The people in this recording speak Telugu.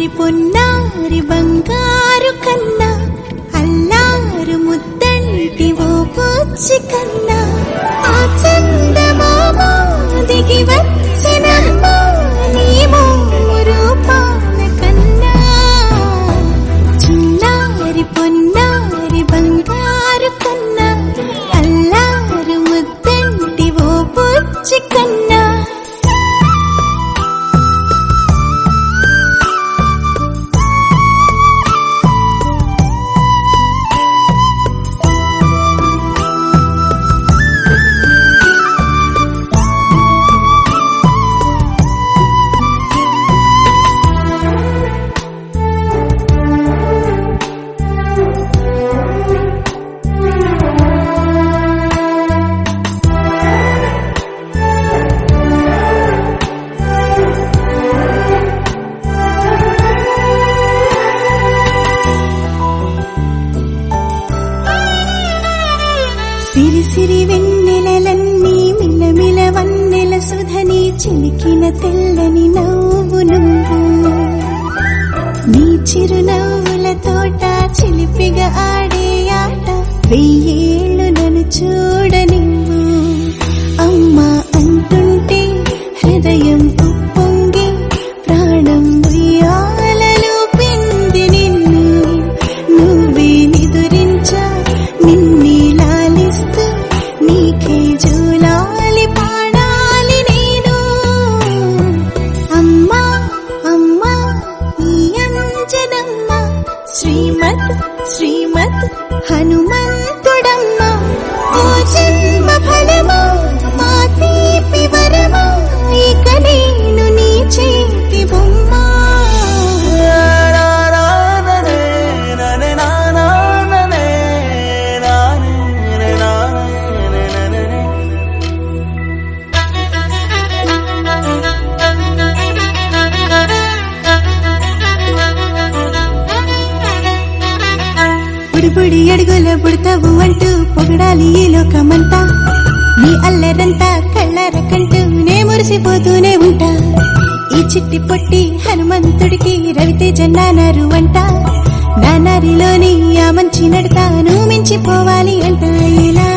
చిన్నారి పొన్నారి బంగారు కన్నా అల్లారు ముద్దంటి ఓ పూచి కన్నా ఆ చందమామ దిగి వచ్చిన నీ రూపాల కన్నా చిన్నారి పొన్నారి బంగారు కన్నా అల్లారు ముద్దంటి ఓ పూచి కన్నా సిరి సిరి వెన్నెలలన్నీ మిలమిల వన్నెల సుధని చిలికిన తెల్లని నవ్వు నువ్వు నీ చిరునవ్వుల తోట చిలిపిగా ఆడే ఆట వెయ్యేళ్ళు నన్ను చూడనివ్వు అమ్మా అంటుంటే హృదయం ఉప్పొంగి ప్రాణం ఉయ్యాలలో పిండి నిన్ను నువ్వే నిదురించా నిన్నే లాలిస్తూ నీకే జూలాలి పాడాలి నేను అమ్మా అమ్మా ఈ అంజనమ్మ శ్రీమత్ శ్రీమత్ హనుమంతుడమ్మ ఓ జన్మ ఫలమా మా తీపి వరమా ఇక నేను నీ చేతి బొమ్మ బుడి అడుగుల బుడతావు అంటూ పొగడాలి ఈ లోకమంతా నీ అల్లరంతా కళ్ళరకంటూ నే మురిసిపోతూనే ఉంటా ఈ చిట్టి పొట్టి హనుమంతుడికి రవితేజ నానారు అంట నానారిలోని ఆ మంచి నడతాను మించిపోవాలి అంట ఇలా